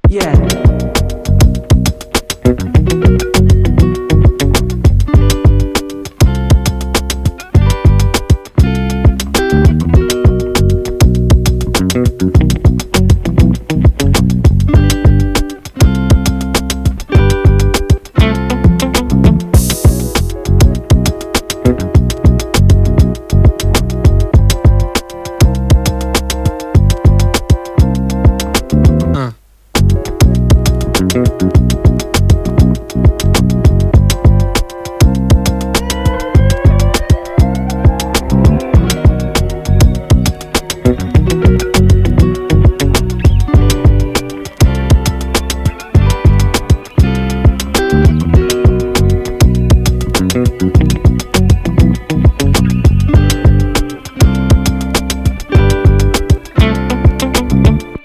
Yeah.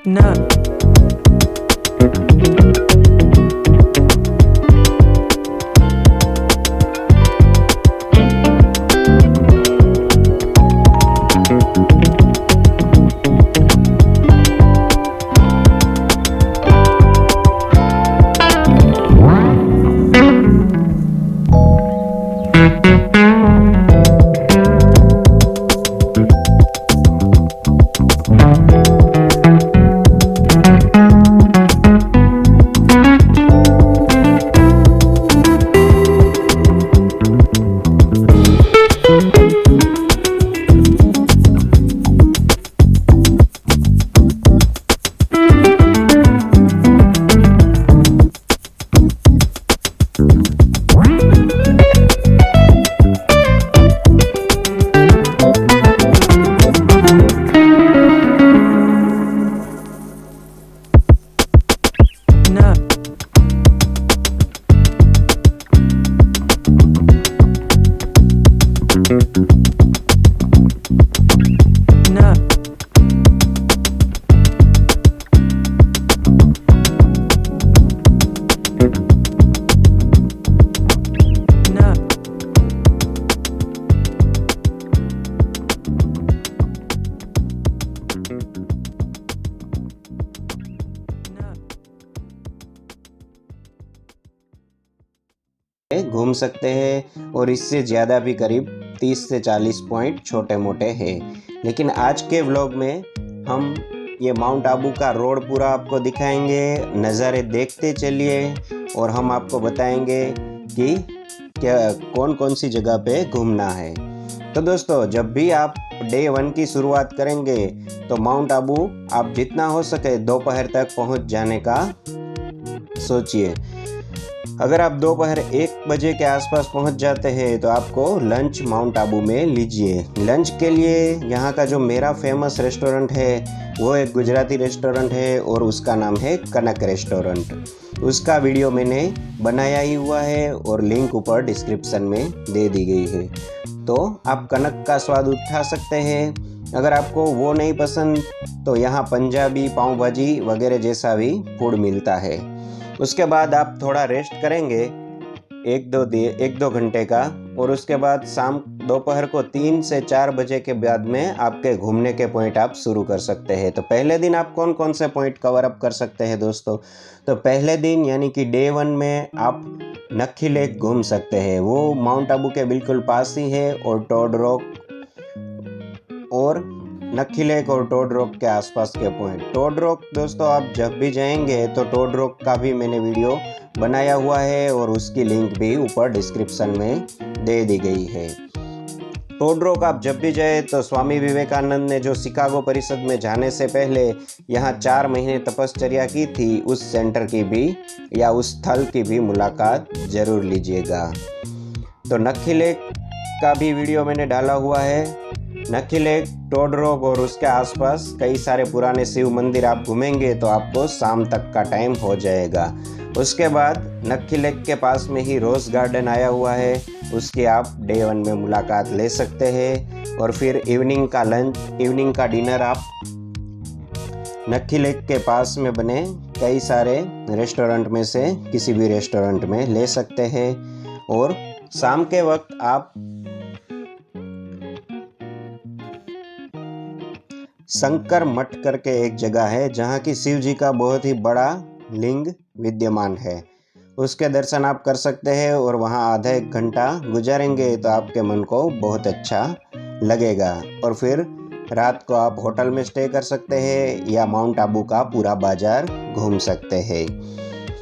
No. No. No. No. घूम सकते हैं और इससे ज़्यादा भी करीब 30 से 40 पॉइंट छोटे मोटे हैं। लेकिन आज के व्लॉग में हम ये माउंट आबू का रोड पूरा आपको दिखाएंगे, नज़ारे देखते चलिए और हम आपको बताएंगे कि क्या कौन कौन सी जगह पे घूमना है। तो दोस्तों, जब भी आप डे 1 की शुरुआत करेंगे तो माउंट आबू आप जितना हो सके दोपहर तक पहुंच जाने का सोचिए। अगर आप दोपहर 1 बजे के आसपास पहुंच जाते हैं तो आपको लंच माउंट आबू में लीजिए। लंच के लिए यहाँ का जो मेरा फेमस रेस्टोरेंट है वो एक गुजराती रेस्टोरेंट है और उसका नाम है कनक रेस्टोरेंट। उसका वीडियो मैंने बनाया ही हुआ है और लिंक ऊपर डिस्क्रिप्शन में दे दी गई है, तो आप कनक का स्वाद उठा सकते हैं। अगर आपको वो नहीं पसंद तो यहाँ पंजाबी पाव भाजी वगैरह जैसा भी फूड मिलता है। उसके बाद आप थोड़ा रेस्ट करेंगे 1-2 घंटे का, और उसके बाद शाम दोपहर को 3 से 4 बजे के बाद में आपके घूमने के पॉइंट आप शुरू कर सकते हैं। तो पहले दिन आप कौन कौन से पॉइंट कवर अप कर सकते हैं दोस्तों? तो पहले दिन यानी कि डे 1 में आप नक्की लेक घूम सकते हैं। वो माउंट आबू के बिल्कुल पास ही है और टोड रॉक और नक्की लेक और टोड रॉक के आसपास के पॉइंट। टोड रॉक दोस्तों आप जब भी जाएंगे तो टोड रॉक का भी मैंने वीडियो बनाया हुआ है और उसकी लिंक भी ऊपर डिस्क्रिप्शन में दे दी गई है। टोड रॉक आप जब भी जाए तो स्वामी विवेकानंद ने जो शिकागो परिषद में जाने से पहले यहाँ 4 महीने तपश्चर्या की थी, उस सेंटर की भी या उस स्थल की भी मुलाकात जरूर लीजिएगा। तो नक्की लेक का भी वीडियो मैंने डाला हुआ है। नक्की लेक, टोड रॉक और उसके आसपास कई सारे पुराने शिव मंदिर आप घूमेंगे तो आपको शाम तक का टाइम हो जाएगा। उसके बाद नक्की लेक के पास में ही रोज़ गार्डन आया हुआ है, उसकी आप डे 1 में मुलाकात ले सकते हैं। और फिर इवनिंग का डिनर आप नक्की लेक के पास में बने कई सारे रेस्टोरेंट में से किसी भी रेस्टोरेंट में ले सकते हैं। और शाम के वक्त आप शंकर मठ करके एक जगह है जहाँ की शिव जी का बहुत ही बड़ा लिंग विद्यमान है, उसके दर्शन आप कर सकते हैं और वहाँ आधा एक घंटा गुजारेंगे तो आपके मन को बहुत अच्छा लगेगा। और फिर रात को आप होटल में स्टे कर सकते हैं या माउंट आबू का पूरा बाजार घूम सकते हैं।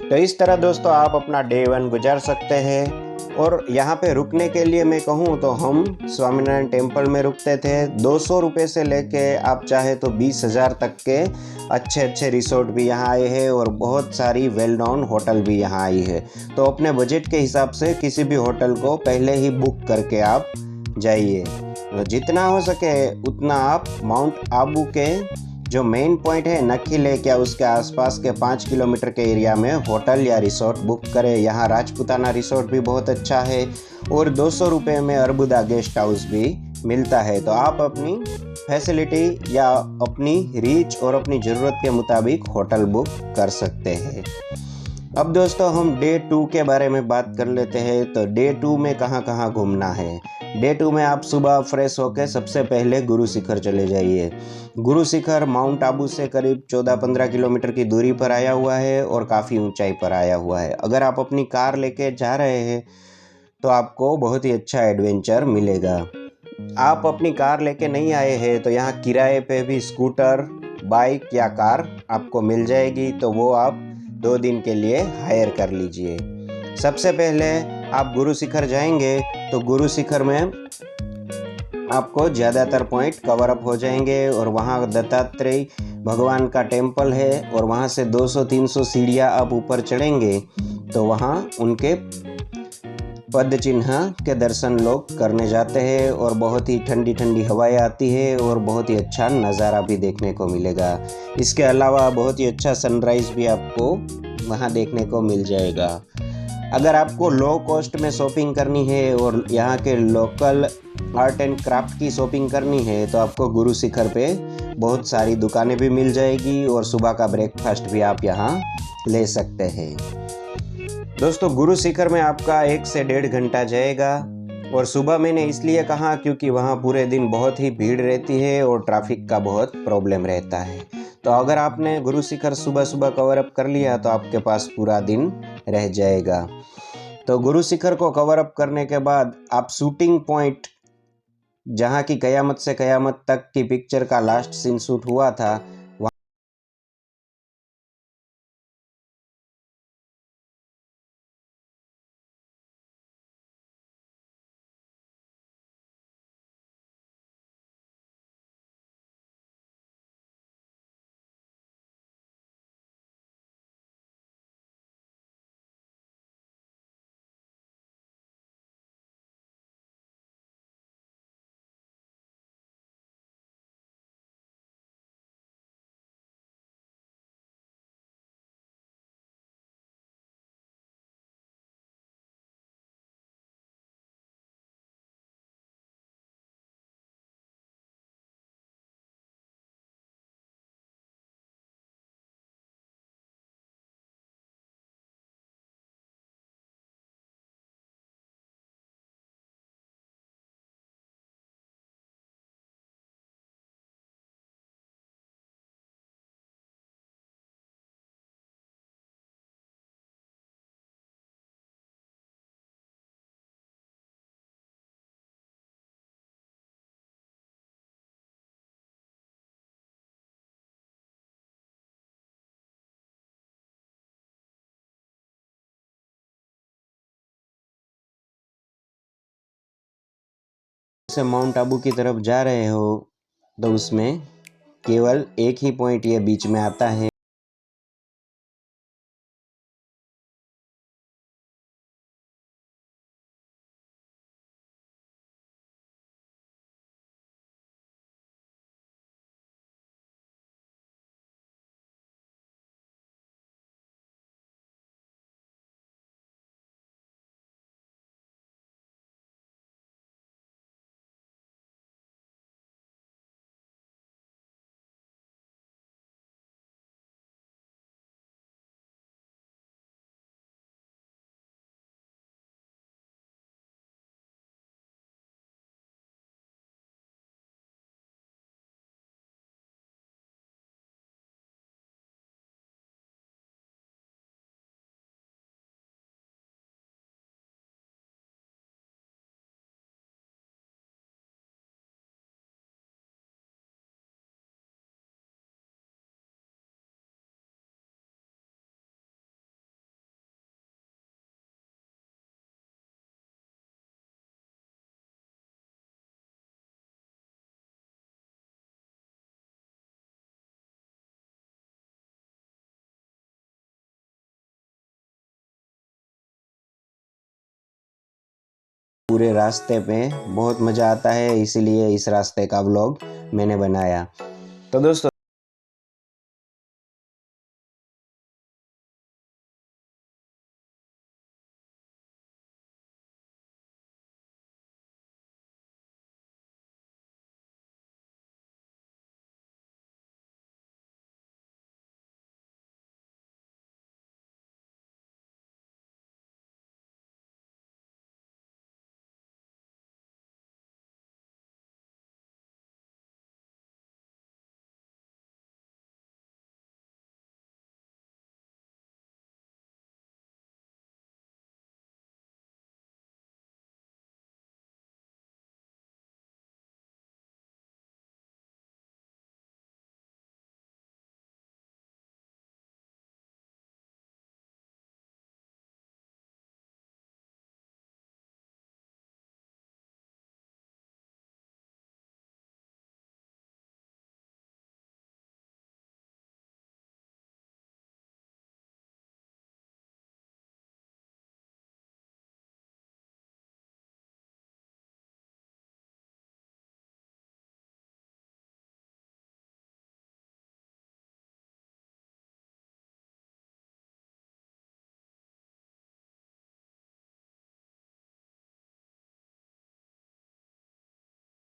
तो इस तरह दोस्तों आप अपना डे 1 गुजार सकते हैं। और यहाँ पे रुकने के लिए मैं कहूँ तो हम स्वामीनारायण टेम्पल में रुकते थे। 200 रुपये से लेके आप चाहे तो 20,000 तक के अच्छे अच्छे रिसोर्ट भी यहाँ आए हैं और बहुत सारी वेल नोन होटल भी यहाँ आई है। तो अपने बजट के हिसाब से किसी भी होटल को पहले ही बुक करके आप जाइए। जितना हो सके उतना आप माउंट आबू के जो मेन पॉइंट है नक्की लेक या उसके आसपास के 5 किलोमीटर के एरिया में होटल या रिसोर्ट बुक करें। यहाँ राजपूताना रिसोर्ट भी बहुत अच्छा है और 200 रुपये में अरबुदा गेस्ट हाउस भी मिलता है। तो आप अपनी फैसिलिटी या अपनी रीच और अपनी ज़रूरत के मुताबिक होटल बुक कर सकते हैं। अब दोस्तों हम डे 2 के बारे में बात कर लेते हैं। तो डे 2 में कहाँ कहाँ घूमना है। डे 2 में आप सुबह फ्रेश होकर सबसे पहले गुरु शिखर चले जाइए। गुरु शिखर माउंट आबू से करीब 14-15 किलोमीटर की दूरी पर आया हुआ है और काफ़ी ऊंचाई पर आया हुआ है। अगर आप अपनी कार लेके जा रहे हैं तो आपको बहुत ही अच्छा एडवेंचर मिलेगा। आप अपनी कार लेके नहीं आए हैं तो यहाँ किराए पे भी स्कूटर, बाइक या कार आपको मिल जाएगी, तो वो आप 2 दिन के लिए हायर कर लीजिए। सबसे पहले आप गुरु शिखर जाएंगे तो गुरु शिखर में आपको ज़्यादातर पॉइंट कवर अप हो जाएंगे और वहाँ दत्तात्रेय भगवान का टेम्पल है और वहाँ से 200-300 सीढ़ियाँ आप ऊपर चढ़ेंगे तो वहाँ उनके पद चिन्ह के दर्शन लोग करने जाते हैं और बहुत ही ठंडी ठंडी हवाएं आती है और बहुत ही अच्छा नज़ारा भी देखने को मिलेगा। इसके अलावा बहुत ही अच्छा सनराइज़ भी आपको वहाँ देखने को मिल जाएगा। अगर आपको लो कॉस्ट में शॉपिंग करनी है और यहाँ के लोकल आर्ट एंड क्राफ्ट की शॉपिंग करनी है तो आपको गुरु शिखर पे बहुत सारी दुकानें भी मिल जाएगी और सुबह का ब्रेकफास्ट भी आप यहाँ ले सकते हैं। दोस्तों गुरु शिखर में आपका 1 से 1.5 घंटा जाएगा और सुबह मैंने इसलिए कहा क्योंकि वहाँ पूरे दिन बहुत ही भीड़ रहती है और ट्रैफिक का बहुत प्रॉब्लम रहता है। तो अगर आपने गुरु शिखर सुबह सुबह कवर अप कर लिया तो आपके पास पूरा दिन रह जाएगा। तो गुरु शिखर को कवर अप करने के बाद आप शूटिंग पॉइंट जहाँ की कयामत से कयामत तक की पिक्चर का लास्ट सीन शूट हुआ था से माउंट आबू की तरफ जा रहे हो तो उसमें केवल एक ही पॉइंट ये बीच में आता है। पूरे रास्ते में बहुत मज़ा आता है, इसीलिए इस रास्ते का व्लॉग मैंने बनाया। तो दोस्तों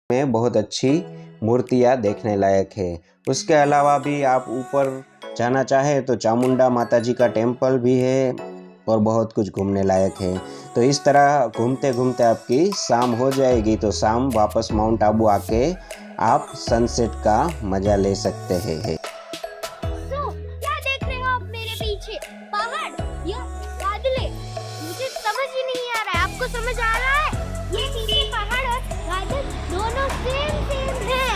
में बहुत अच्छी मूर्तियाँ देखने लायक है। उसके अलावा भी आप ऊपर जाना चाहे तो चामुंडा माता जी का टेम्पल भी है और बहुत कुछ घूमने लायक है। तो इस तरह घूमते घूमते आपकी शाम हो जाएगी, तो शाम वापस माउंट आबू आके आप सनसेट का मज़ा ले सकते हैं। क्या देख रहे हो आप मेरे पीछे? पहाड़ या बादले? मुझे समझ ही नहीं आ रहा है। आपको समझ आ रहा है? ये पीछे पहाड़ और बादल दोनों सेम है।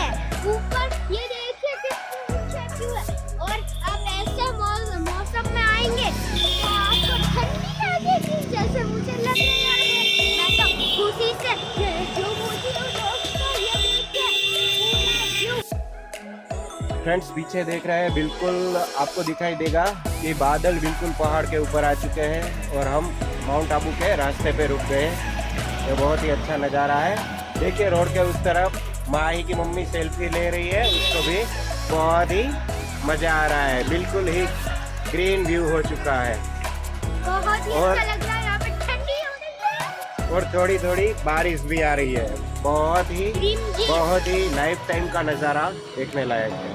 ऊपर ये देखिए कितनी ऊंचाई क्यों है। और आप ऐसे मौसम में आएंगे तो आपको ठंडी लगेगी जैसे मुझे लग रहा है। मैं तो खुशी से जो मुझे दोस्तों ये देखिए फ्रेंड्स पीछे देख रहे हैं, बिल्कुल आपको दिखाई देगा कि बादल बिल्कुल पहाड़ के ऊपर आ चुके हैं और हम माउंट आबू के रास्ते पे रुक गए। ये बहुत ही अच्छा नज़ारा है। देखिए रोड के उस तरफ माही की मम्मी सेल्फी ले रही है, उसको भी बहुत ही मज़ा आ रहा है। बिल्कुल ही ग्रीन व्यू हो चुका है बहुत ही और- अच्छा लग रहा है। यहाँ पे ठंडी हो गई है। और थोड़ी थोड़ी बारिश भी आ रही है। बहुत ही लाइफ टाइम का नज़ारा देखने लायक है।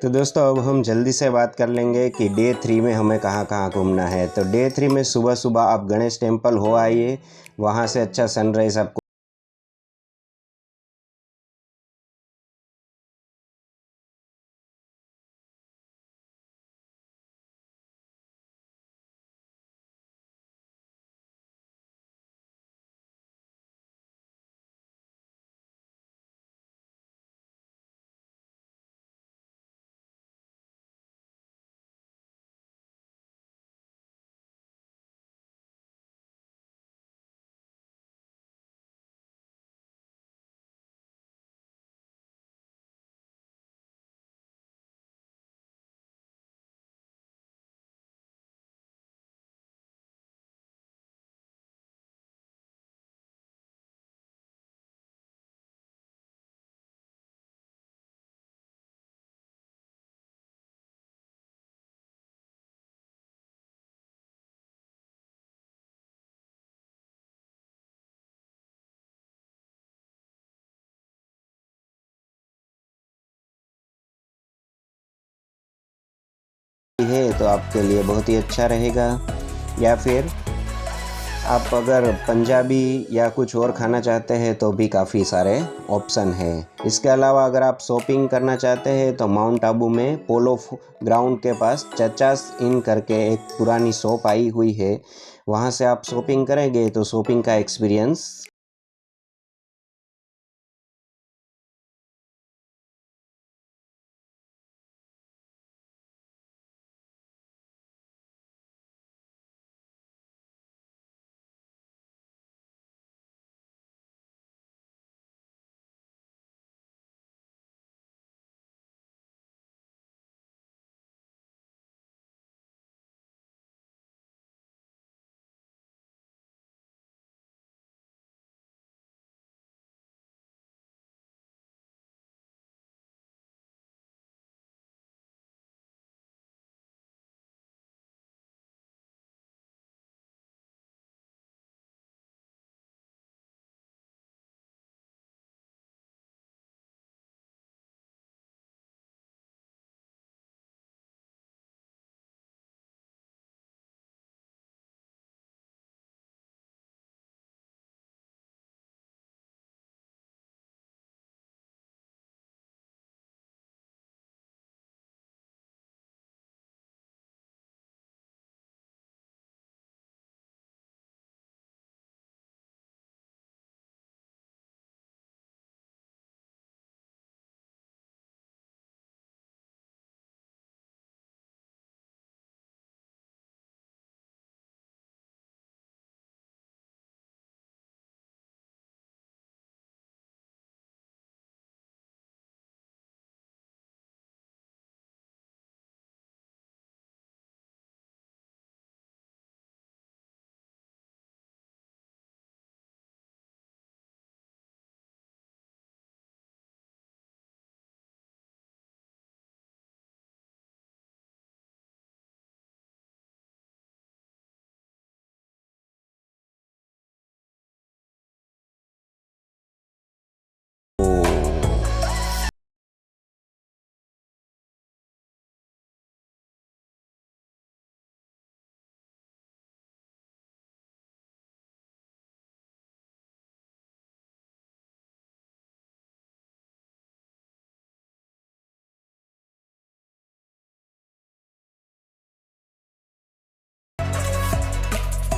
तो दोस्तों अब हम जल्दी से बात कर लेंगे कि डे 3 में हमें कहाँ कहाँ घूमना है। तो डे 3 में सुबह सुबह आप गणेश टेम्पल हो आइए, वहाँ से अच्छा सनराइज़ आपको है तो आपके लिए बहुत ही अच्छा रहेगा। या फिर आप अगर पंजाबी या कुछ और खाना चाहते हैं तो भी काफ़ी सारे ऑप्शन है। इसके अलावा अगर आप शॉपिंग करना चाहते हैं तो माउंट आबू में पोलो ग्राउंड के पास चचास इन करके एक पुरानी शॉप आई हुई है, वहाँ से आप शॉपिंग करेंगे तो शॉपिंग का एक्सपीरियंस